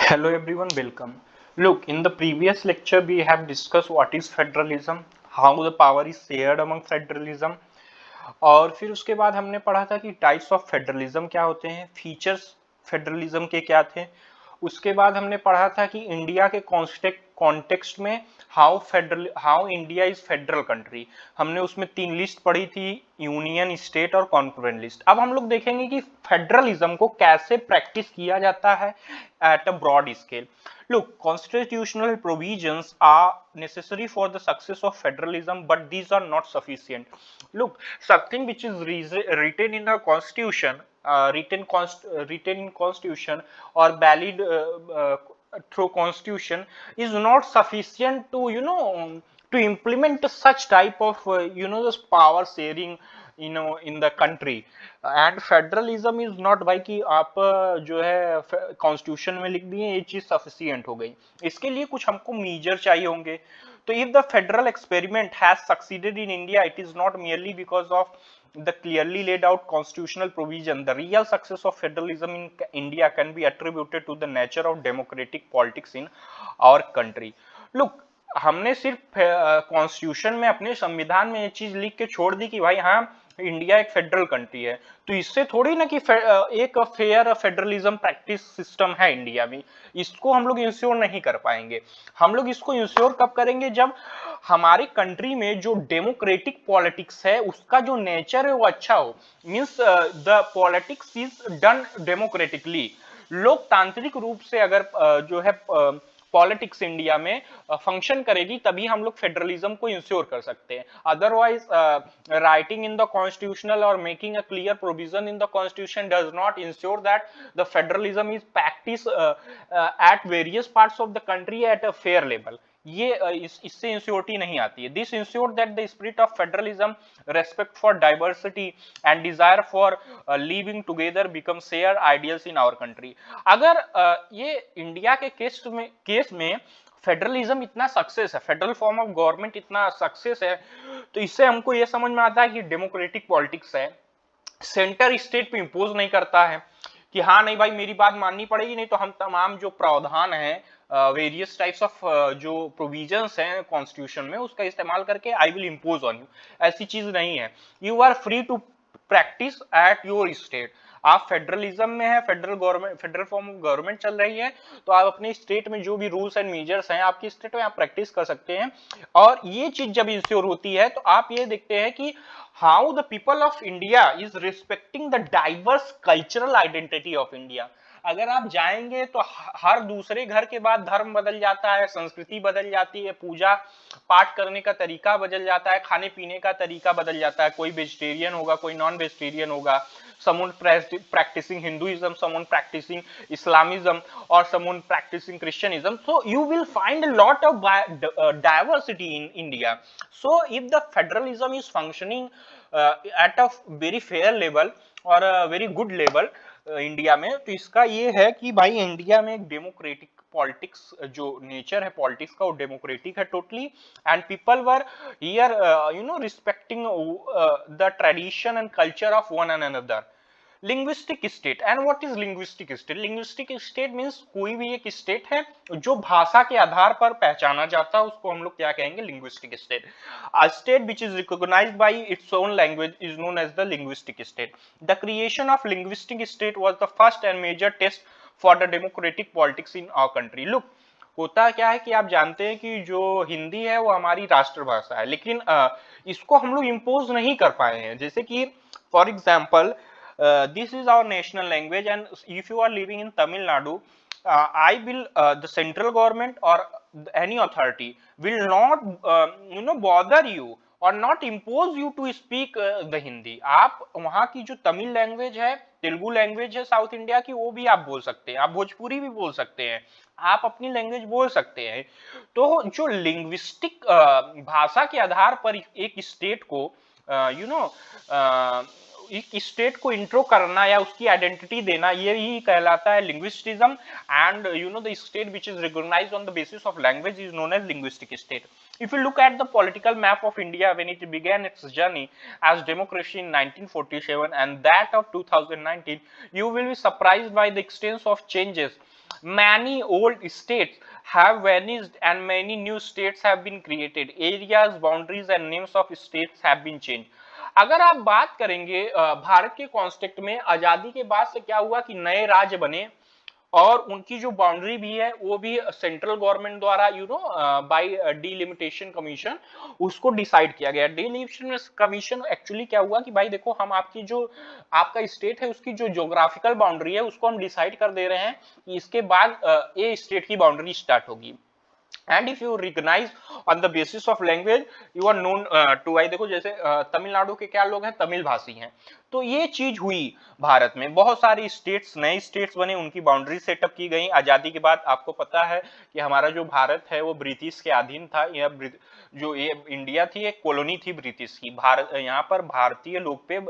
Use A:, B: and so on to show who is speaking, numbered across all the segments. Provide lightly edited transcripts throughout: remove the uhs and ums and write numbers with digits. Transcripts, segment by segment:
A: Hello everyone, welcome. Look, in the previous lecture we have discussed what is federalism, how the power is shared among federalism, और फिर उसके बाद हमने पढ़ा था कि टाइप्स ऑफ फेडरलिज्म क्या होते हैं, फीचर्स फेडरलिज्म के क्या थे। उसके बाद हमने पढ़ा था कि इंडिया के कॉन्टेक्स्ट में how India is federal country. हमने उसमें 3 लिस्ट पढ़ी थी, यूनियन, स्टेट और कॉन्करेंट लिस्ट। अब हम लोग देखेंगे कि फेडरलिज्म को कैसे प्रैक्टिस किया जाता है at a broad scale. Look, constitutional provisions are necessary for the success of federalism, but these are not sufficient. Look, something which is written in the constitution, written in constitution or valid through constitution is not sufficient to to implement such type of this power sharing in the country. And federalism is not भाई कि आप जो है constitution में लिख दिए ये चीज सफिशियंट हो गई, इसके लिए कुछ हमको मीजर चाहिए होंगे। तो if the federal experiment has succeeded in India, it is not merely because of the clearly laid out constitutional provision. The real success of federalism in India can be attributed to the nature of democratic politics in our country. Look, हमने सिर्फ constitution में अपने संविधान में ये चीज लिख के छोड़ दी कि भाई हाँ इंडिया एक फेडरल कंट्री है, तो इससे थोड़ी ना कि एक फेयर फेडरलिज्म प्रैक्टिस सिस्टम है इंडिया में, इसको हम लोग इंश्योर नहीं कर पाएंगे। हम लोग इसको इंश्योर कब करेंगे, जब हमारी कंट्री में जो डेमोक्रेटिक पॉलिटिक्स है उसका जो नेचर है वो अच्छा हो। Means the politics is done democratically, लोकतांत्रिक रूप से अगर जो है पॉलिटिक्स इंडिया में फंक्शन करेगी, तभी हम लोग फेडरलिज्म को इंश्योर कर सकते हैं। Otherwise writing in the constitutional और making a clear provision in the constitution does not ensure that the federalism is practice at various parts of the country at a fair level. ये इससे ensurity नहीं आती है। This ensure that the spirit of federalism, respect for diversity and desire for living together become share ideals in our country. अगर ये India के case में federalism इतना सक्सेस है, फेडरल फॉर्म ऑफ गवर्नमेंट इतना सक्सेस है, तो इससे हमको ये समझ में आता है कि डेमोक्रेटिक पॉलिटिक्स है, सेंटर स्टेट पे इंपोज नहीं करता है कि हाँ नहीं भाई मेरी बात माननी पड़ेगी, नहीं तो हम तमाम जो प्रावधान है वेरियस टाइप्स ऑफ जो प्रोविजंस हैं कॉन्स्टिट्यूशन में उसका इस्तेमाल करके I will impose on you, ऐसी चीज नहीं है। You are free to practice at your state. आप फेडरलिज्म में है, federal government, federal form of government चल रही है, तो आप अपने स्टेट में जो भी रूल्स एंड मेजर्स हैं आपकी स्टेट में आप प्रैक्टिस कर सकते हैं। और ये चीज जब इंश्योर होती है तो आप ये देखते हैं कि how the people of India is respecting the diverse cultural identity of India. अगर आप जाएंगे तो हर दूसरे घर के बाद धर्म बदल जाता है, संस्कृति बदल जाती है, पूजा पाठ करने का तरीका बदल जाता है, खाने पीने का तरीका बदल जाता है, कोई वेजिटेरियन होगा, कोई नॉन वेजिटेरियन होगा, someone practicing Hinduism, someone practicing Islamism, or someone practicing Christianism. So you will find a lot of diversity in India. So if the federalism is functioning at a very fair level or a very good level India में, तो इसका ये है कि भाई India में एक democratic politics जो नेचर है पॉलिटिक्स का वो डेमोक्रेटिक है totally, and people were here respecting the tradition and culture of one and another. Linguistic state, and what is linguistic state? Linguistic state means कोई भी एक स्टेट है जो भाषा के आधार पर पहचाना जाता है, उसको हम लोग क्या कहेंगे? Linguistic state. A state which is recognised by its own language is known as the linguistic state. The creation of linguistic state was the first and major test for the democratic politics in our country. Look, होता क्या है कि आप जानते हैं कि जो हिंदी है वो हमारी राष्ट्रभाषा है, लेकिन इसको हम लोग इम्पोज नहीं कर पाए हैं। जैसे कि for example this is our national language, and if you are living in Tamil Nadu, I will the central government or any authority will not bother you or not impose you to speak the Hindi. आप वहाँ की जो Tamil language है, Telugu language है south India की, वो भी आप बोल सकते हैं, आप भोजपुरी भी बोल सकते हैं, आप अपनी लैंग्वेज बोल सकते हैं। तो जो लिंग्विस्टिक भाषा के आधार पर एक स्टेट को एक स्टेट को इंट्रो करना या उसकी आइडेंटिटी देना, ये ही कहलाता है linguistism. And the state which is recognised on the basis of language is known as linguistic state. If you look at the political map of India when it began its journey as democracy in 1947 and that of 2019, you will be surprised by the extent of changes Many old states have vanished and many new states have been created. Areas, boundaries and names of states have been changed. अगर आप बात करेंगे भारत के constitute में आजादी के बाद से क्या हुआ कि नए राज्य बने और उनकी जो बाउंड्री भी है वो भी सेंट्रल गवर्नमेंट द्वारा बाय डिलिमिटेशन कमीशन उसको डिसाइड किया गया। डिलिमिटेशन कमीशन एक्चुअली क्या हुआ कि भाई देखो हम आपकी जो आपका स्टेट है उसकी जो ज्योग्राफिकल बाउंड्री है उसको हम डिसाइड कर दे रहे हैं कि इसके बाद ये स्टेट की बाउंड्री स्टार्ट होगी। And if you recognise on the basis of language you are known to. भाई देखो जैसे तमिलनाडु के क्या लोग हैं, तमिल भाषी हैं। तो ये चीज हुई भारत में, बहुत सारी स्टेट्स नए स्टेट्स बने, उनकी बाउंड्री सेटअप की गई। आजादी के बाद आपको पता है कि हमारा जो भारत है वो ब्रिटिश के अधीन था। यह जो ये इंडिया थी एक कॉलोनी थी ब्रिटिश की। भारत यहाँ पर भारतीय लोग पे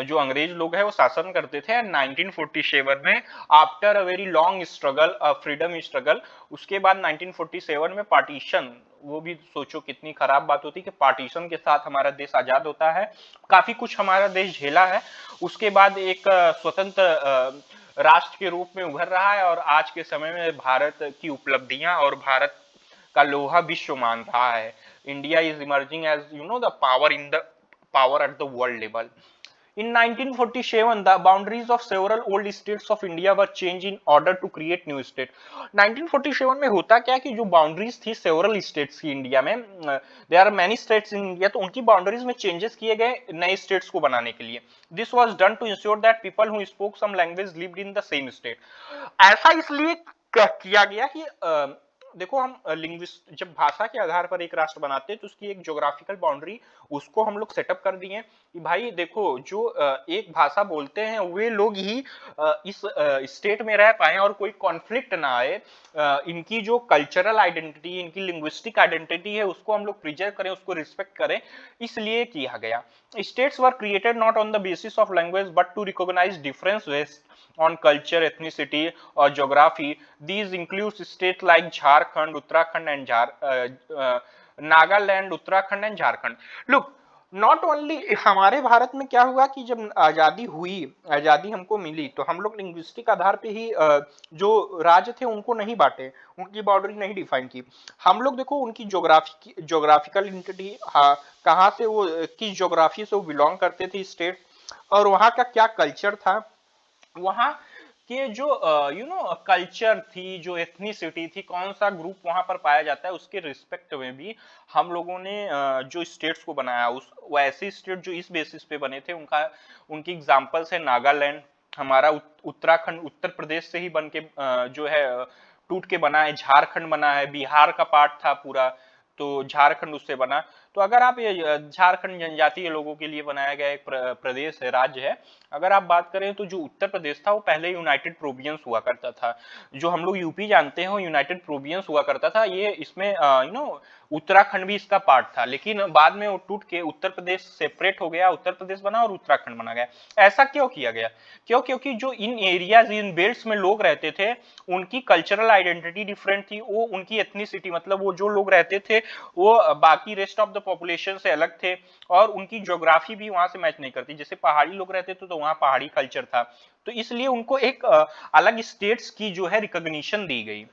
A: जो अंग्रेज लोग हैं वो शासन करते थे। 1947 में after a very long struggle, freedom struggle, उसके बाद 1947 में पार्टीशन, वो भी सोचो कितनी खराब बात होती कि पार्टीशन के साथ हमारा देश आजाद होता है। काफी कुछ हमारा देश झेला है, उसके बाद एक स्वतंत्र राष्ट्र के रूप में उभर रहा है और आज के समय में भारत की उपलब्धियां और भारत का लोहा विश्व मान रहा है। India is emerging as the power at the world level. In 1947, the boundaries of several old states of India were changed in order to create new state. 1947 में होता क्या कि जो बाउंड्रीज थी सेवरल स्टेट्स की इंडिया में, there are many states in India, तो उनकी बाउंड्रीज में चेंजेस किए गए नए स्टेट्स को बनाने के लिए। This was done to ensure that people who spoke some language lived in the same state. ऐसा इसलिए किया गया कि देखो हम लिंग्विस्ट जब भाषा के आधार पर एक राष्ट्र बनाते हैं तो उसकी एक ज्योग्राफिकल बाउंड्री उसको हम लोग सेटअप कर दिए कि भाई देखो जो एक भाषा बोलते हैं वे लोग ही इस स्टेट में रह पाए और कोई कॉन्फ्लिक्ट ना आए। इनकी जो कल्चरल आइडेंटिटी, इनकी लिंग्विस्टिक आइडेंटिटी है उसको हम लोग प्रिजर्व करें, उसको रिस्पेक्ट करें, इसलिए किया गया। States were created not on the basis of language but to recognise difference on culture, ethnicity or geography. These include states like Jharkhand, Uttarakhand and Nagaland, Uttarakhand and Jharkhand. Look, not only हमारे भारत में क्या हुआ कि जब आजादी हुई, आजादी हमको मिली तो हम लोग लिंग्विस्टिक आधार पे ही जो राज्य थे उनको नहीं बांटे, उनकी बाउंड्री नहीं डिफाइन की। हम लोग देखो उनकी ज्योग्राफिकल इंटिटी कहाँ से वो किस ज्योग्राफी से वो बिलोंग करते थे स्टेट और वहाँ का क्या कल्चर था, वहां के जो कल्चर थी, जो एथनिसिटी थी, कौन सा ग्रुप वहां पर पाया जाता है, उसके रिस्पेक्ट में भी हम लोगों ने जो स्टेट्स को बनाया उस वैसे स्टेट जो इस बेसिस पे बने थे उनकी एग्जांपल्स है नागालैंड, हमारा उत्तराखंड उत्तर प्रदेश से ही बन के जो है टूट के बना है, झारखंड बना है, बिहार का पार्ट था पूरा तो झारखंड उससे बना। तो अगर आप ये झारखंड जनजातीय लोगों के लिए बनाया गया एक प्रदेश है, राज्य है। अगर आप बात करें तो जो उत्तर प्रदेश था वो पहले यूनाइटेड प्रोविंस हुआ करता था। जो हम लोग यूपी जानते हैं वो यूनाइटेड प्रोविंस हुआ करता था। ये इसमें उत्तराखंड भी इसका पार्ट था, लेकिन बाद में वो टूट के उत्तर प्रदेश सेपरेट हो गया, उत्तर प्रदेश बना और उत्तराखंड बना गया। ऐसा क्यों किया गया? क्योंकि जो इन एरियाज इन बेल्ट्स में लोग रहते थे उनकी कल्चरल आइडेंटिटी डिफरेंट थी, वो उनकी एथनिसिटी मतलब वो जो लोग रहते थे वो बाकी रेस्ट ऑफ द पॉपुलेशन से अलग थे और उनकी ज्योग्राफी भी वहां से मैच नहीं करती। जैसे पहाड़ी लोग रहते थे तो वहां पहाड़ी कल्चर था, तो इसलिए उनको एक अलग स्टेट्स की जो है रिकॉग्निशन दी गई।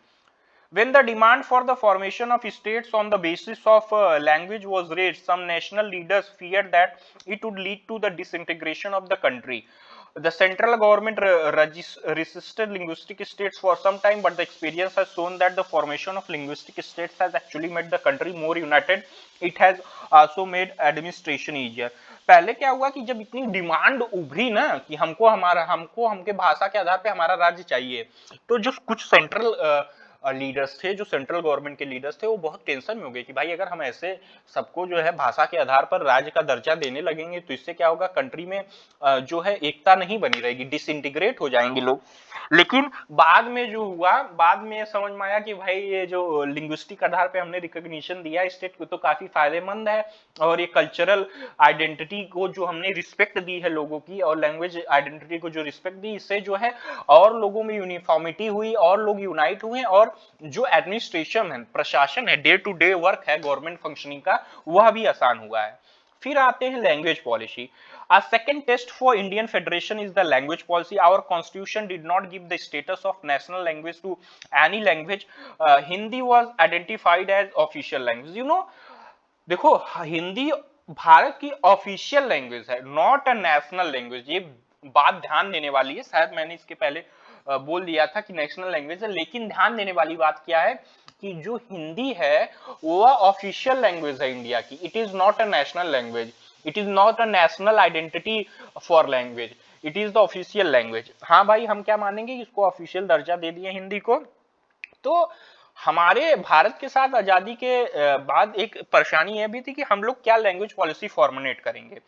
A: When the demand for the formation of states on the basis of language was raised, some national leaders feared that it would lead to the disintegration of the country. The central government resisted linguistic states for some time, but the experience has shown that the formation of linguistic states has actually made the country more united. It has also made administration easier. पहले क्या हुआ कि जब इतनी demand उभरी ना कि हमको हमके भाषा के आधार पे हमारा राज्य चाहिए, तो जो कुछ सेंट्रल लीडर्स थे, जो सेंट्रल गवर्नमेंट के लीडर्स थे, वो बहुत टेंशन में हो गए कि भाई अगर हम ऐसे सबको जो है भाषा के आधार पर राज्य का दर्जा देने लगेंगे तो इससे क्या होगा, कंट्री में जो है एकता नहीं बनी रहेगी, डिसइंटीग्रेट हो जाएंगे लोग। लेकिन बाद में जो हुआ, बाद में समझ में आया कि भाई ये जो लिंग्विस्टिक आधार पे हमने रिकॉग्निशन दिया स्टेट को तो काफी फायदेमंद है और ये कल्चरल आइडेंटिटी को जो हमने रिस्पेक्ट दी है लोगों की और लैंग्वेज आइडेंटिटी को जो रिस्पेक्ट दी, इससे जो है और लोगों में यूनिफॉर्मिटी हुई और लोग यूनाइट हुए और जो एडमिनिस्ट्रेशन है, प्रशासन है, डे टू डे वर्क है गवर्नमेंट फंक्शनिंग का, वह भी आसान हुआ है। फिर आते हैं language policy. A second test for Indian Federation is the language policy. Our constitution did not give the status of national language to any language. Hindi was identified as official language. You know, देखो हिंदी भारत की official language है, not a national language. ये बात ध्यान देने वाली है, शायद मैंने इसके पहले बोल दिया था कि नेशनल लैंग्वेज है, लेकिन ध्यान देने वाली बात क्या है कि जो हिंदी है वो ऑफिशियल लैंग्वेज है इंडिया की। It is not a national language, it is not a national identity for language, it is the official language. हाँ भाई, हम क्या मानेंगे, इसको ऑफिशियल दर्जा दे दिया हिंदी को। तो हमारे भारत के साथ आजादी के बाद एक परेशानी यह भी थी कि हम लोग क्या लैंग्वेज पॉलिसी फॉर्मुलेट करेंगे।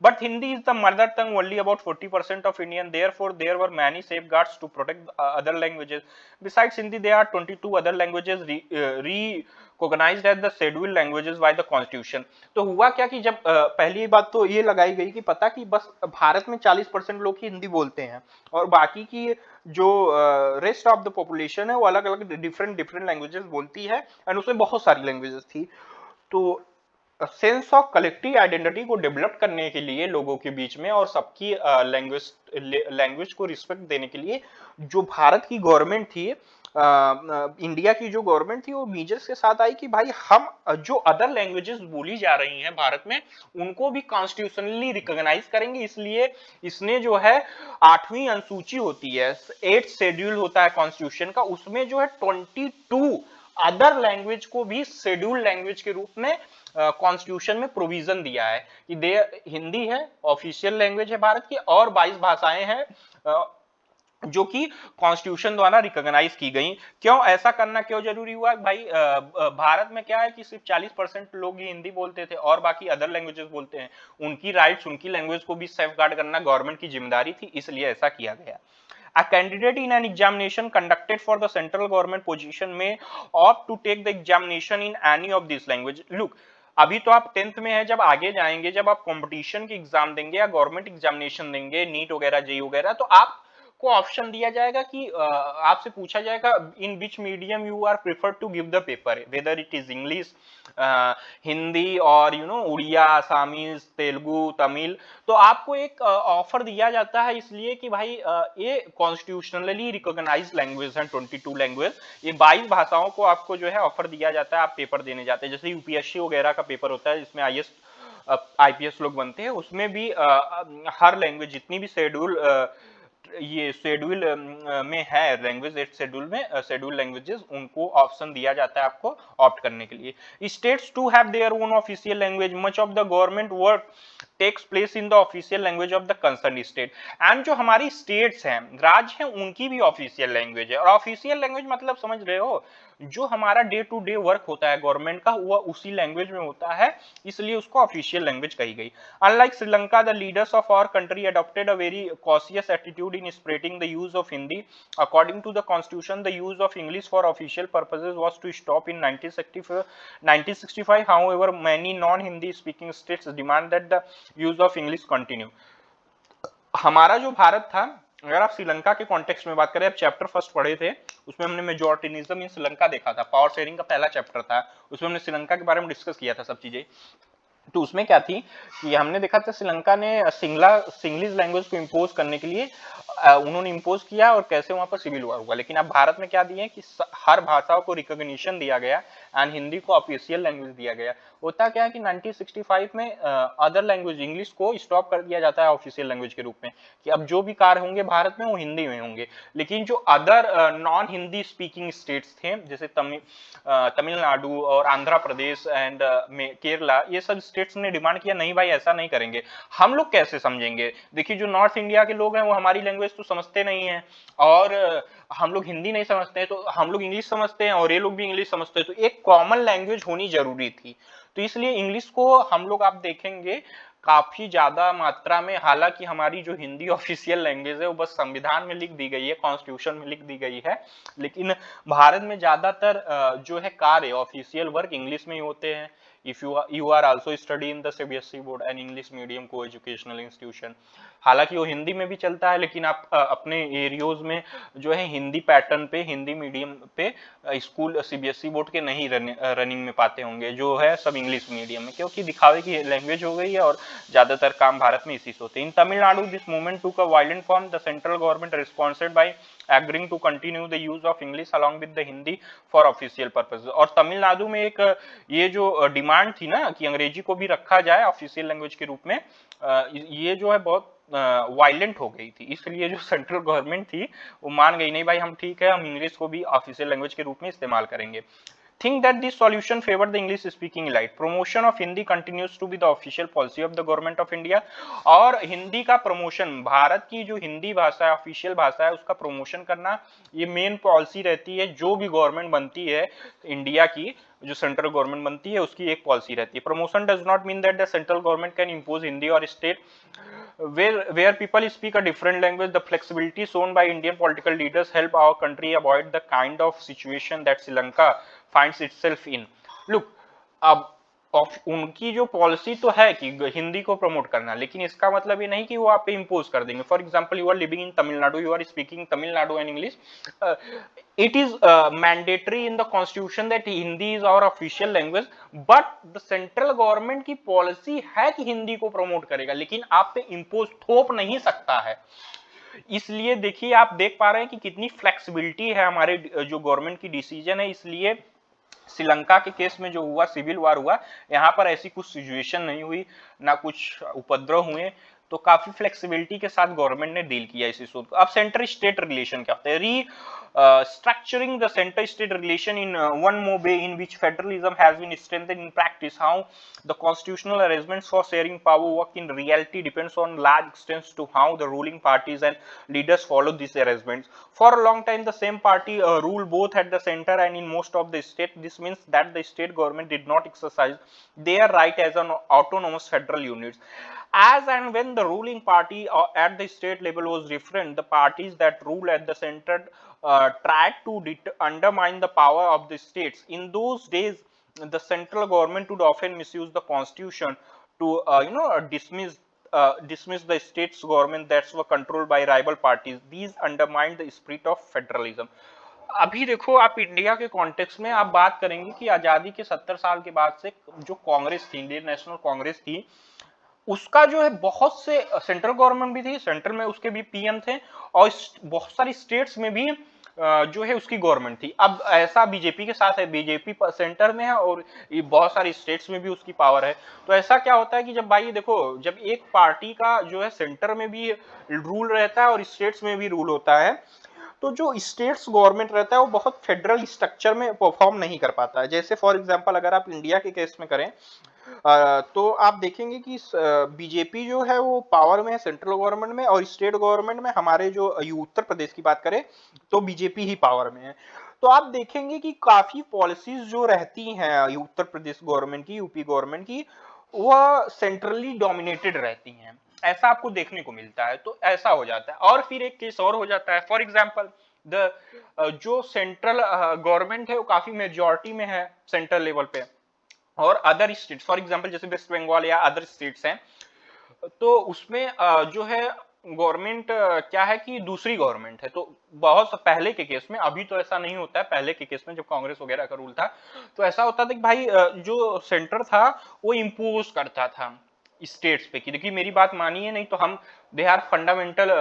A: But Hindi is the mother tongue only about 40% of Indian. Therefore, there were many safeguards to protect other languages. Besides Hindi, there are 22 other languages recognized as the scheduled languages by the Constitution. तो हुआ क्या कि जब पहली बात तो ये लगाई गई कि पता कि बस भारत में 40% लोग ही हिंदी बोलते हैं और बाकी की जो रेस्ट ऑफ द पॉपुलेशन है वो अलग अलग डिफरेंट लैंग्वेजेस बोलती है, एंड उसमें बहुत सारी लैंग्वेजेस थी। तो सेंस ऑफ कलेक्टिव आइडेंटिटी को डेवलप करने के लिए लोगों के बीच में और सबकी लैंग्वेज को रिस्पेक्ट देने के लिए जो भारत की गवर्नमेंट थी, इंडिया की जो गवर्नमेंट थी, वो मीजर्स के साथ आई कि भाई हम जो अदर लैंग्वेजेस बोली जा रही हैं भारत में उनको भी कॉन्स्टिट्यूशनली रिकॉग्नाइज करेंगे। इसलिए इसने जो है 8वीं अनुसूची होती है, 8th शेड्यूल होता है कॉन्स्टिट्यूशन का, उसमें जो है 22 अदर लैंग्वेज को भी शेड्यूल लैंग्वेज के रूप में कॉन्स्टिट्यूशन में प्रोविजन दिया है कि हिंदी है ऑफिशियल लैंग्वेज है भारत की, और 22 भाषाएं हैं जो कि कॉन्स्टिट्यूशन द्वारा रिकॉग्नाइज की गई। क्यों ऐसा करना क्यों जरूरी हुआ भाई? भारत में क्या है कि सिर्फ 40% लोग ही हिंदी बोलते थे और बाकी अदर लैंग्वेजेस बोलते हैं। उनकी राइट्स, उनकी लैंग्वेज को भी सेफ गार्ड करना गवर्नमेंट की जिम्मेदारी थी, इसलिए ऐसा किया गया। A candidate in an examination conducted for the central government position may opt to take the examination in any of these language. Look, अभी तो आप 10th में है, जब आगे जाएंगे, जब आप कंपटीशन की एग्जाम देंगे या गवर्नमेंट एग्जामिनेशन देंगे, नीट वगैरह, जेई वगैरह, तो आप को ऑप्शन दिया जाएगा कि आपसे पूछा जाएगा in which medium you are prefer to give the paper, whether it is English, Hindi और उड़िया, आसामीज, तेलुगु, तमिल। तो आपको एक ऑफर दिया जाता है इसलिए कि भाई ये कॉन्स्टिट्यूशनली रिकॉग्नाइज लैंग्वेज है, 22 लैंग्वेज, ये 22 भाषाओं को आपको जो है ऑफर दिया जाता है, आप पेपर देने जाते हैं। जैसे यूपीएससी वगैरह का पेपर होता है जिसमें आईपीएस लोग बनते हैं, उसमें भी हर लैंग्वेज जितनी भी शेड्यूल ये शेड्यूल में है लैंग्वेज, 8 शेड्यूल में शेड्यूल लैंग्वेजेस, उनको ऑप्शन दिया जाता है आपको ऑप्ट करने के लिए। States to have their own official language, much of the government work takes place in the official language of the concern state. And जो हमारी स्टेट्स हैं, राज्य हैं, उनकी भी ऑफिशियल लैंग्वेज है। और ऑफिशियल लैंग्वेज मतलब समझ रहे हो, जो हमारा डे टू डे वर्क होता है गवर्नमेंट का, वो उसी लैंग्वेज में होता है, इसलिए उसको ऑफिशियल लैंग्वेज कही गई। Unlike Sri Lanka, the leaders of our country adopted a very cautious attitude in spreading the use of Hindi. According to the constitution, the use of English for official purposes was to stop in 1965. However, many non-Hindi speaking states demand that the use of English continue. हमारा जो भारत था, अगर आप श्रीलंका के context में बात करें, आप चैप्टर फर्स्ट पढ़े थे, उसमें हमने मेजॉरिटिनिज्म इन श्रीलंका देखा था, पावर शेयरिंग का पहला चैप्टर था, उसमें हमने श्रीलंका के बारे में डिस्कस किया था सब चीजें। तो उसमें क्या थी कि हमने देखा था श्रीलंका ने सिंगलिश लैंग्वेज को इम्पोज करने के लिए उन्होंने इम्पोज किया और कैसे वहां पर सिविल वॉर हुआ। लेकिन अब भारत में क्या दिए कि हर भाषाओं को रिकॉग्निशन दिया गया एंड हिंदी को ऑफिशियल लैंग्वेज दिया गया। होता क्या है कि 1965 में अदर लैंग्वेज इंग्लिश को स्टॉप कर दिया जाता है ऑफिशियल लैंग्वेज के रूप में, कि अब जो भी कार्य होंगे भारत में वो हिंदी में होंगे। लेकिन जो other non Hindi speaking states थे, जैसे तमिलनाडु और आंध्र प्रदेश एंड केरला, ये सब स्टेट्स ने डिमांड किया, नहीं भाई ऐसा नहीं करेंगे, हम लोग कैसे समझेंगे। देखिए जो नॉर्थ इंडिया के लोग हैं वो हमारी लैंग्वेज तो समझते नहीं है, और हम लोग हिंदी नहीं समझते हैं, तो हम लोग इंग्लिश समझते हैं और ये लोग भी इंग्लिश समझते हैं, तो एक कॉमन लैंग्वेज होनी जरूरी थी। तो इसलिए इंग्लिश को हम लोग, आप देखेंगे काफी ज्यादा मात्रा में, हालांकि हमारी जो हिंदी ऑफिशियल लैंग्वेज है वो बस संविधान में लिख दी गई है, कॉन्स्टिट्यूशन में लिख दी गई है, लेकिन भारत में ज्यादातर जो है कार्य ऑफिशियल वर्क इंग्लिश में ही होते हैं। If you are also study in the CBSE board and English medium co-educational institution, हालांकि वो हिंदी में भी चलता है, लेकिन आप अपने एरियोज में जो है हिंदी पैटर्न पे, हिंदी मीडियम पे स्कूल सीबीएसई बोर्ड के नहीं रनिंग में पाते होंगे, जो है सब इंग्लिश मीडियम में, क्योंकि दिखावे की लैंग्वेज हो गई है और ज्यादातर काम भारत में इसी से होते हैं। इन Tamil Nadu this movement took a violent form, the central government responded by agreeing to continue the use of English along with the Hindi for official purpose. और तमिलनाडु में एक ये जो डिमांड थी ना कि अंग्रेजी को भी रखा जाए ऑफिशियल लैंग्वेज के रूप में, ये जो है बहुत वायलेंट हो गई थी, इसलिए जो सेंट्रल गवर्नमेंट थी वो मान गई, नहीं भाई हम ठीक है, हम इंग्लिश को भी ऑफिशियल लैंग्वेज के रूप में इस्तेमाल करेंगे। Think that this solution favored the English speaking elite. Promotion of Hindi continues to be the official policy of the government of India. और हिंदी का प्रमोशन, भारत की जो हिंदी भाषा है, ऑफिशियल भाषा है, उसका प्रमोशन करना ये मेन पॉलिसी रहती है। जो भी गवर्नमेंट बनती है इंडिया की, जो सेंट्रल गवर्नमेंट बनती है, उसकी एक पॉलिसी रहती है। Promotion does not mean that the central government can impose Hindi और state where people speak a different language. The flexibility shown by Indian political leaders help our country avoid the kind of situation that Sri Lanka finds itself in. Look, अब उनकी जो policy तो है कि हिंदी को promote करना, लेकिन इसका मतलब ये नहीं कि वो आप पे इम्पोज कर देंगे। For example, you are living in Tamil Nadu, you are speaking Tamil Nadu and English, it is mandatory in the constitution that Hindi is our official language, but the central government की पॉलिसी है कि हिंदी को प्रमोट करेगा, लेकिन आप पे इम्पोज थोप नहीं सकता है। इसलिए देखिए, आप देख पा रहे हैं कि कितनी फ्लेक्सिबिलिटी है हमारे जो गवर्नमेंट की डिसीजन है। इसलिए श्रीलंका के केस में जो हुआ, सिविल वार हुआ, यहाँ पर ऐसी कुछ सिचुएशन नहीं हुई, ना कुछ उपद्रव हुए, तो काफी फ्लेक्सिबिलिटी के साथ गवर्नमेंट ने डील किया इस इशू को। अब सेंटर स्टेट रिलेशन क्या होता है? Structuring the center state relation in one more way in which federalism has been strengthened in practice. How the constitutional arrangements for sharing power work in reality depends on large extent to how the ruling parties and leaders follow these arrangements. For a long time the same party ruled both at the center and in most of the state. This means that the state government did not exercise their right as an autonomous federal units. As and when the ruling party at the state level was different, the parties that rule at the center tried to undermine the power of the states. In those days, the central government would often misuse the constitution to dismiss the states government that were controlled by rival parties. These undermined the spirit of federalism. अभी देखो, आप India के context में आप बात करेंगे कि आजादी के 70 साल के बाद से जो कांग्रेस थी, इंडियन नेशनल कांग्रेस थी, उसका जो है बहुत से सेंट्रल गवर्नमेंट भी थी, सेंट्रल में उसके भी पीएम थे, और बहुत सारी स्टेट्स में भी जो है उसकी गवर्नमेंट थी। अब ऐसा बीजेपी के साथ है, बीजेपी सेंटर में है और ये बहुत सारी स्टेट्स में भी उसकी पावर है। तो ऐसा क्या होता है कि जब भाई देखो, जब एक पार्टी का जो है सेंटर में भी रूल रहता है और स्टेट्स में भी रूल होता है, तो जो स्टेट्स गवर्नमेंट रहता है वो बहुत फेडरल स्ट्रक्चर में परफॉर्म नहीं कर पाता है। जैसे फॉर एग्जांपल अगर आप इंडिया के केस में करें, तो आप देखेंगे कि बीजेपी जो है वो पावर में है सेंट्रल गवर्नमेंट में, और स्टेट गवर्नमेंट में हमारे जो उत्तर प्रदेश की बात करें तो बीजेपी ही पावर में है। तो आप देखेंगे कि काफी पॉलिसीज जो रहती हैं उत्तर प्रदेश गवर्नमेंट की, यूपी गवर्नमेंट की, वह सेंट्रली डोमिनेटेड रहती हैं, ऐसा आपको देखने को मिलता है। तो ऐसा हो जाता है। और फिर एक केस और हो जाता है, फॉर एग्जाम्पल जो सेंट्रल गवर्नमेंट है वो काफी मेजोरिटी में है सेंट्रल लेवल पे, और अदर स्टेट्स फॉर एग्जांपल जैसे वेस्ट बंगाल या अदर स्टेट्स हैं, तो उसमें जो है गवर्नमेंट क्या है कि दूसरी गवर्नमेंट है। तो बहुत पहले के केस में, अभी तो ऐसा नहीं होता है, पहले के केस में जब कांग्रेस वगैरह का रूल था तो ऐसा होता था कि भाई जो सेंटर था वो इम्पोज करता था स्टेट्स पे कि देखिए मेरी बात मानिए, नहीं तो हम they are fundamental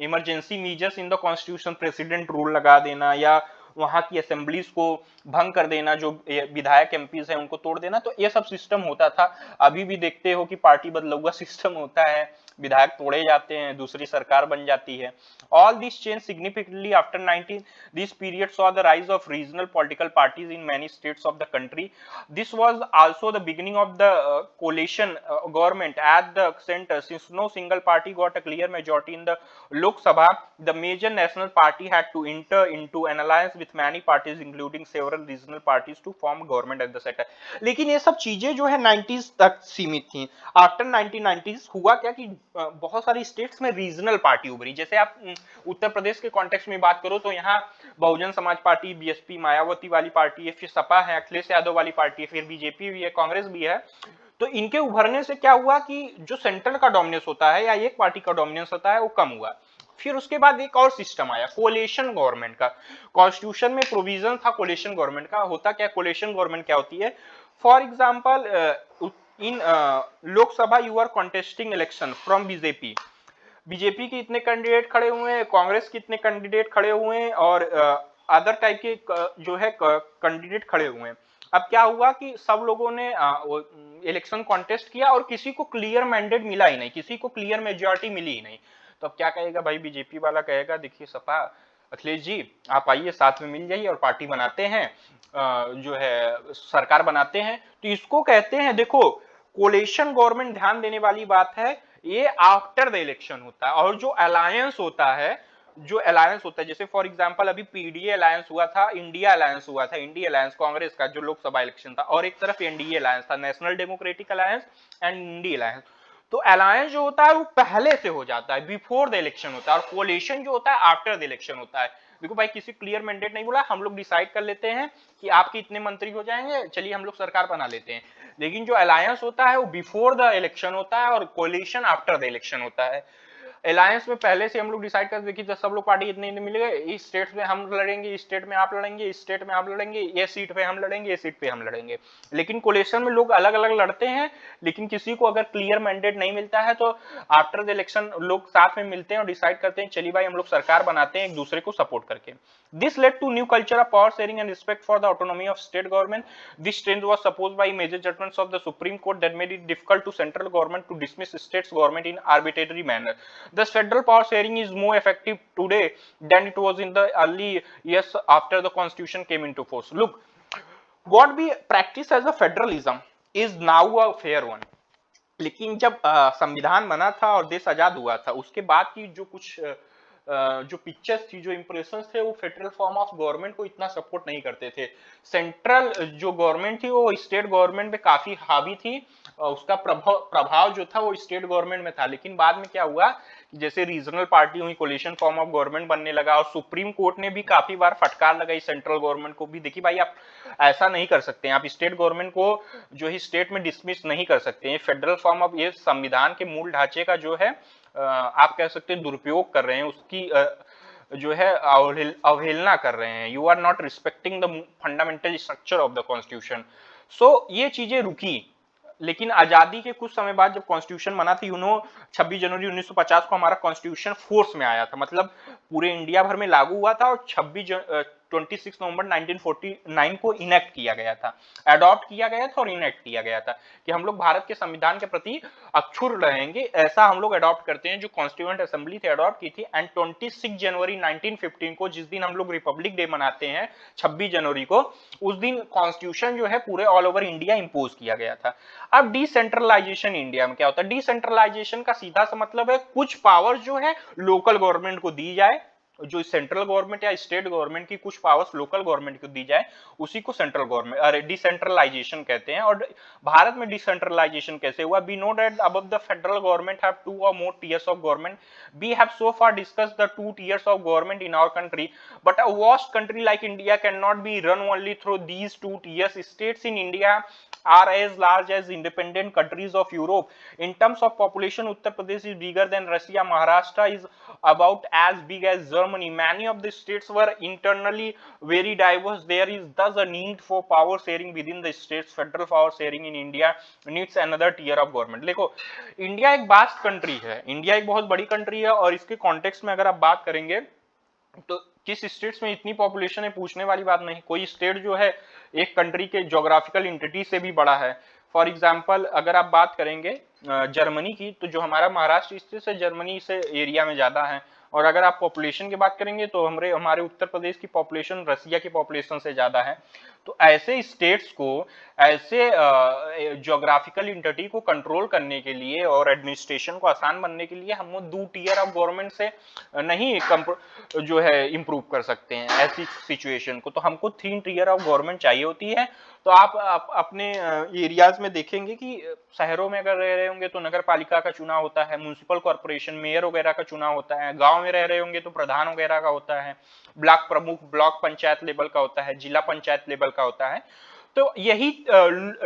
A: emergency measures in the constitution, president rule लगा देना या वहां की असेंबलीज को भंग कर देना, जो विधायक एमपीज हैं उनको तोड़ देना, तो ये सब सिस्टम होता था। अभी भी देखते हो कि पार्टी बदलुआ सिस्टम होता है, विधायक तोड़े जाते हैं, दूसरी सरकार बन जाती है। All this changed significantly after 19. This period saw the rise of regional political parties in many states of the country. This was also the beginning of the coalition government at the center. Since no single party got a clear majority in the Lok Sabha, the major national party had to enter into an alliance with many parties, including several regional parties, to form government at the center. लेकिन ये सब चीजें जो है 90s तक सीमित थी। After 1990s हुआ क्या कि बहुत सारी स्टेट्स में रीजनल पार्टी उभरी। जैसे आप उत्तर प्रदेश के कॉन्टेक्स्ट में बात करो तो यहाँ बहुजन समाज पार्टी, बीएसपी, मायावती वाली पार्टी है, फिर सपा है, अखिलेश यादव वाली पार्टी है, फिर बीजेपी भी है, कांग्रेस भी है। तो इनके उभरने से क्या हुआ कि जो सेंट्रल का डोमिनेंस होता है या एक पार्टी का डोमिनेंस होता है वो कम हुआ। फिर उसके बाद एक और सिस्टम आया कोलिशन गवर्नमेंट का। कॉन्स्टिट्यूशन में प्रोविजन था कोलिशन गवर्नमेंट का। होता क्या, कोलिशन गवर्नमेंट क्या होती है, for example in Lok Sabha you are contesting election from BJP, BJP के इतने कैंडिडेट खड़े हुए हैं, कांग्रेस के इतने कैंडिडेट खड़े हुए हैं और अदर टाइप के जो है कैंडिडेट खड़े हुए हैं। अब क्या हुआ कि सब लोगों ने इलेक्शन कॉन्टेस्ट किया और किसी को क्लियर मैंडेट मिला ही नहीं, किसी को क्लियर मेजॉरिटी मिली ही नहीं। तो अब क्या कहेगा भाई, बीजेपी वाला कहेगा देखिए सपा अखिलेश जी आप आइए साथ में मिल जाइए और पार्टी बनाते हैं, जो है सरकार बनाते हैं। तो इसको कहते हैं, देखो कोलेशन गवर्नमेंट, ध्यान देने वाली बात है, ये आफ्टर द इलेक्शन होता है। और जो अलायंस होता है, जो अलायंस होता है, जैसे फॉर एग्जांपल अभी पीडीए अलायंस हुआ था, इंडिया अलायंस हुआ था, इंडिया अलायंस कांग्रेस का जो लोकसभा इलेक्शन था, और एक तरफ एनडीए अलायंस था, national democratic alliance and India alliance. तो अलायंस जो होता है वो पहले से हो जाता है, बिफोर द इलेक्शन होता है, और कोलिशन जो होता है आफ्टर द इलेक्शन होता है। देखो भाई किसी क्लियर मैंडेट नहीं बोला, हम लोग डिसाइड कर लेते हैं कि आपके इतने मंत्री हो जाएंगे, चलिए हम लोग सरकार बना लेते हैं। लेकिन जो अलायंस होता है वो बिफोर द इलेक्शन होता है और कोलिशन आफ्टर द इलेक्शन होता है। अलायंस में पहले से हम लोग डिसाइड कर देखिए सब लोग पार्टी इतने इतने मिल गए, इस स्टेट में हम लड़ेंगे, इस स्टेट में आप लड़ेंगे, इस स्टेट में आप लड़ेंगे, ये सीट पे हम लड़ेंगे, ये सीट पे हम लड़ेंगे। लेकिन कोलिशन में लोग अलग अलग लड़ते हैं, लेकिन किसी को अगर क्लियर मैंडेट नहीं मिलता है तो आफ्टर द इलेक्शन लोग साथ में मिलते हैं और डिसाइड करते हैं चलिए भाई हम लोग सरकार बनाते हैं एक दूसरे को सपोर्ट करके। This led to new culture of power sharing and respect for the autonomy of state government. This change was supposed by major judgments of the Supreme Court that made it difficult to central government to dismiss states government in arbitrary manner. Thus, federal power sharing is more effective today than it was in the early years after the constitution came into force. Look, what we practice as a federalism is now a fair one. लेकिन जब संविधान बना था और देश आजाद हुआ था उसके बाद की जो कुछ जो पिक्चर्स थी, जो इंप्रेशंस थे, वो फेडरल फॉर्म ऑफ गवर्नमेंट को इतना सपोर्ट नहीं करते थे। सेंट्रल जो गवर्नमेंट थी वो स्टेट गवर्नमेंट पे काफी हावी थी, उसका प्रभाव जो था वो स्टेट गवर्नमेंट में था। लेकिन बाद में क्या हुआ कि जैसे रीजनल पार्टी हुई, कोलिशन फॉर्म ऑफ गवर्नमेंट बनने लगा, और सुप्रीम कोर्ट ने भी काफी बार फटकार लगाई सेंट्रल गवर्नमेंट को भी, देखिए भाई आप ऐसा नहीं कर सकते हैं, आप स्टेट गवर्नमेंट को जो है स्टेट में डिसमिस नहीं कर सकते हैं। फेडरल फॉर्म ऑफ, ये संविधान के मूल ढांचे का जो है आप कह सकते हैं दुरुपयोग कर रहे हैं, उसकी जो है अवहेलना कर रहे हैं। You are not respecting the fundamental structure of the constitution. So ये चीजें रुकी। लेकिन आजादी के कुछ समय बाद जब कॉन्स्टिट्यूशन बना था, 26 जनवरी 1950 को हमारा कॉन्स्टिट्यूशन फोर्स में आया था, मतलब पूरे इंडिया भर में लागू हुआ था, और 26 नवंबर 1949 को इनेक्ट किया गया था, अडॉप्ट किया गया था और इनेक्ट किया गया था कि हम लोग भारत के संविधान के प्रति अक्षुण्ण रहेंगे, ऐसा हम लोग अडॉप्ट करते हैं, जो कॉन्स्टिट्यूएंट असेंबली थी अडॉप्ट की थी। एंड 26 जनवरी 1915 को, जिस दिन हम लोग रिपब्लिक डे मनाते हैं 26 जनवरी को, उस दिन कॉन्स्टिट्यूशन जो है पूरे ऑल ओवर इंडिया इंपोज किया गया था। अब डिसेंट्रलाइजेशन इंडिया में क्या होता है, डिसेंट्रलाइजेशन का सीधा सा मतलब है कुछ पावर जो है लोकल गवर्नमेंट को दी जाए, जो सेंट्रल गवर्नमेंट या स्टेट गवर्नमेंट की कुछ पावर्स लोकल गवर्नमेंट को दी जाए, उसी को सेंट्रल गवर्नमेंट अरे डिसेंट्रलाइजेशन कहते हैं। और भारत में डिसेंट्रलाइजेशन कैसे हुआ, we know that above the federal government have 2 or more tiers of government. We have so far discussed the 2 tiers of government in our country, but a vast country like India cannot be run only through these 2 tiers. States in India are as large as independent countries of Europe. In terms of population, Uttar Pradesh is bigger than Russia. Maharashtra is about as big as Germany. Many of the states were internally very diverse. There is thus a need for power sharing within the states. Federal power sharing in India needs another tier of government. देखो, India एक vast country है, India एक बहुत बड़ी country है, और इसके context में अगर आप बात करेंगे तो किस स्टेट्स में इतनी पॉपुलेशन है पूछने वाली बात नहीं। कोई स्टेट जो है एक कंट्री के ज्योग्राफिकल इंटिटी से भी बड़ा है। फॉर एग्जांपल अगर आप बात करेंगे जर्मनी की, तो जो हमारा महाराष्ट्र स्टेट है जर्मनी से एरिया में ज्यादा है। और अगर आप पॉपुलेशन की बात करेंगे तो हमारे उत्तर प्रदेश की पॉपुलेशन रसिया की पॉपुलेशन से ज्यादा है। तो ऐसे स्टेट्स को, ऐसे ज्योग्राफिकल इंटिटी को कंट्रोल करने के लिए और एडमिनिस्ट्रेशन को आसान बनने के लिए हम लोग 2 टियर ऑफ गवर्नमेंट से नहीं जो है इम्प्रूव कर सकते हैं ऐसी सिचुएशन को। तो हमको 3 टियर ऑफ गवर्नमेंट चाहिए होती है। तो आप अपने एरियाज में देखेंगे कि शहरों में अगर रह रहे होंगे तो नगर पालिका का चुनाव होता है, म्युनिसिपल कॉर्पोरेशन मेयर वगैरह का चुनाव होता है, गांव में रह रहे होंगे तो प्रधान वगैरह का होता है, ब्लॉक प्रमुख ब्लॉक पंचायत लेवल का होता है, जिला पंचायत लेवल का होता है। तो यही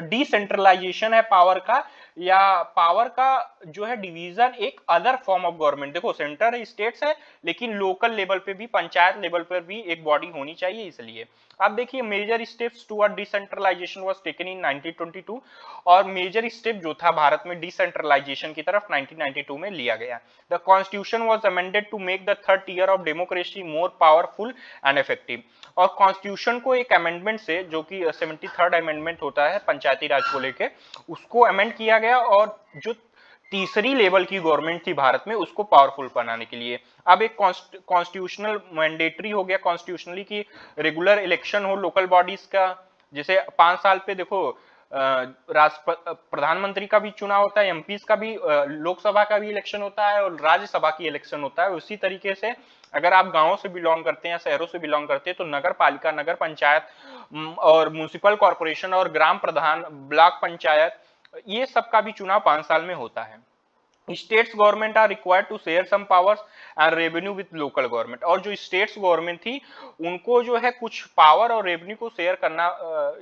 A: डिसेंट्रलाइजेशन है पावर का, या पावर का जो है डिवीजन एक अदर फॉर्म ऑफ गवर्नमेंट। देखो सेंटर है, स्टेट्स है, लेकिन लोकल लेवल पे भी, पंचायत लेवल पर भी एक बॉडी होनी चाहिए। इसलिए आप देखिए major steps toward decentralisation was taken in 1922, और मेजर स्टेप जो था भारत में डिसेंट्रलाइजेशन की तरफ 1992 में लिया गया। The constitution was amended to make the third tier of democracy more powerful and effective. और कॉन्स्टिट्यूशन को एक अमेंडमेंट से, जो कि 73rd अमेंडमेंट होता है पंचायती राज को लेके, उसको अमेंड किया गया, और जो तीसरी लेवल की गवर्नमेंट थी भारत में उसको पावरफुल बनाने के लिए अब एक कॉन्स्टिट्यूशनल मैंडेटरी हो गया, कॉन्स्टिट्यूशनली की रेगुलर इलेक्शन हो लोकल बॉडीज का। जैसे 5 साल पे देखो प्रधानमंत्री का भी चुनाव होता है, एमपीज का भी, लोकसभा का भी इलेक्शन होता है, और राज्यसभा की इलेक्शन होता है। उसी तरीके से अगर आप गांवों से बिलोंग करते हैं या शहरों से बिलोंग करते हैं तो नगर पालिका, नगर पंचायत और म्युनिसिपल कॉर्पोरेशन और ग्राम प्रधान, ब्लॉक पंचायत, ये सब का भी चुनाव 5 साल में होता है। States government are required to share some powers and revenue with local government. और जो स्टेट्स गवर्नमेंट थी उनको जो है कुछ पावर और रेवेन्यू को शेयर करना,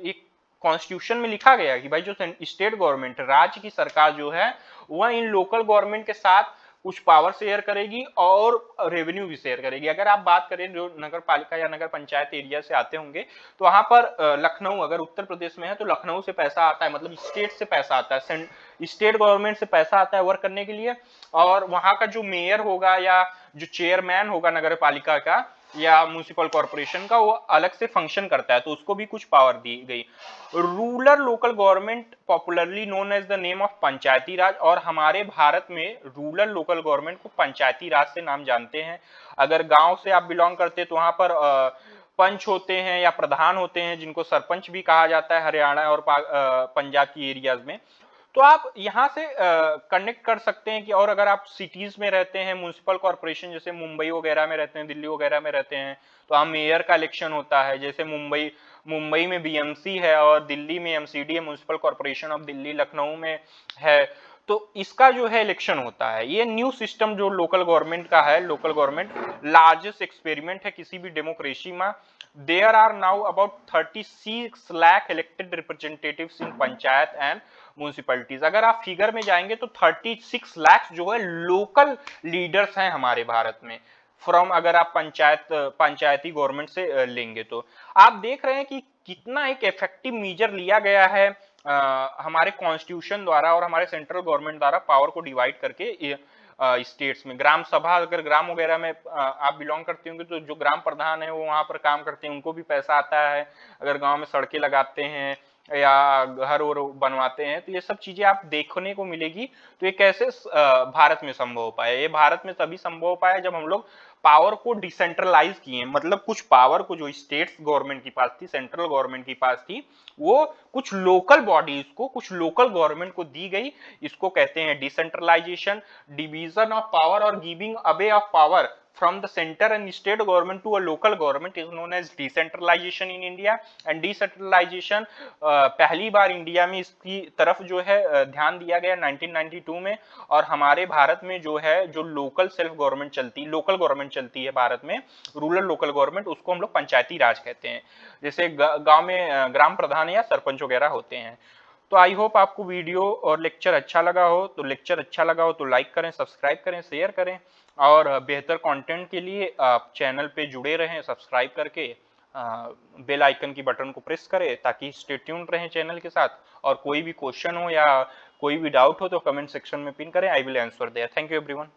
A: एक कॉन्स्टिट्यूशन में लिखा गया कि भाई जो स्टेट गवर्नमेंट, राज्य की सरकार जो है वह इन लोकल गवर्नमेंट के साथ कुछ पावर शेयर करेगी और रेवेन्यू भी शेयर करेगी। अगर आप बात करें जो नगर पालिका या नगर पंचायत एरिया से आते होंगे तो वहां पर लखनऊ, अगर उत्तर प्रदेश में है तो लखनऊ से पैसा आता है, मतलब स्टेट से पैसा आता है, स्टेट गवर्नमेंट से पैसा आता है वर्क करने के लिए। और वहां का जो मेयर होगा या जो चेयरमैन होगा नगर पालिका का या म्युनिसिपल कॉर्पोरेशन का, वो अलग से फंक्शन करता है, तो उसको भी कुछ पावर दी गई। Rural local government popularly known as the name of panchayati raj. और हमारे भारत में रूरल लोकल गवर्नमेंट को पंचायती राज से नाम जानते हैं। अगर गांव से आप बिलोंग करते हैं तो वहां पर पंच होते हैं या प्रधान होते हैं, जिनको सरपंच भी कहा जाता है हरियाणा और पंजाब की एरियाज में। तो आप यहाँ से कनेक्ट कर सकते हैं कि, और अगर आप सिटीज में रहते हैं, म्युनिसिपल कॉर्पोरेशन जैसे मुंबई वगैरह में रहते हैं, दिल्ली वगैरह में रहते हैं, तो वहाँ मेयर का इलेक्शन होता है। जैसे मुंबई में बीएमसी है और दिल्ली में एमसीडी है, municipal corporation of Delhi, Lucknow में है, तो इसका जो है इलेक्शन होता है। ये न्यू सिस्टम जो लोकल गवर्नमेंट का है, लोकल गवर्नमेंट लार्जेस्ट एक्सपेरिमेंट है किसी भी डेमोक्रेसी में। There are now about 36 lakh elected representatives in panchayat and municipalities. अगर आप फिगर में जाएंगे तो 36 लाख जो है लोकल लीडर्स हैं हमारे भारत में, फ्रॉम, अगर आप पंचायती गवर्नमेंट से लेंगे तो आप देख रहे हैं कि कितना एक इफेक्टिव मेजर लिया गया है हमारे कॉन्स्टिट्यूशन द्वारा और हमारे सेंट्रल गवर्नमेंट द्वारा पावर को डिवाइड करके स्टेट्स में। ग्राम सभा, अगर ग्राम वगैरह में आप बिलोंग करते होंगे तो जो ग्राम प्रधान है वो वहां पर काम करते हैं, उनको भी पैसा आता है। अगर गांव में सड़कें लगाते हैं या घर और बनवाते हैं तो ये सब चीजें आप देखने को मिलेगी। तो ये कैसे भारत में संभव हो पाया? ये भारत में तभी संभव हो पाया जब हम लोग पावर को डिसेंट्रलाइज किए, मतलब कुछ पावर को जो स्टेट्स गवर्नमेंट के पास थी, सेंट्रल गवर्नमेंट के पास थी, वो कुछ लोकल बॉडीज को, कुछ लोकल गवर्नमेंट को दी गई। इसको कहते हैं डिसेंट्रलाइजेशन, डिवीजन ऑफ पावर और giving away of power from the center and state government to a local government is known as decentralization in India। and decentralization पहली बार इंडिया में इसकी तरफ जो है ध्यान दिया गया 1992 में। और हमारे भारत में जो है जो लोकल गवर्नमेंट चलती है भारत में, रूरल लोकल गवर्नमेंट, उसको हम लोग पंचायती राज कहते हैं। जैसे गांव में ग्राम प्रधान या सरपंच वगैरह होते हैं। तो आई होप आपको वीडियो और लेक्चर अच्छा लगा हो तो लाइक करें, सब्सक्राइब करें, शेयर करें, और बेहतर कंटेंट के लिए आप चैनल पे जुड़े रहें सब्सक्राइब करके। बेल आइकन की बटन को प्रेस करें ताकि स्टे ट्यून्ड रहें चैनल के साथ। और कोई भी क्वेश्चन हो या कोई भी डाउट हो तो कमेंट सेक्शन में पिन करें, I will answer there. Thank you everyone.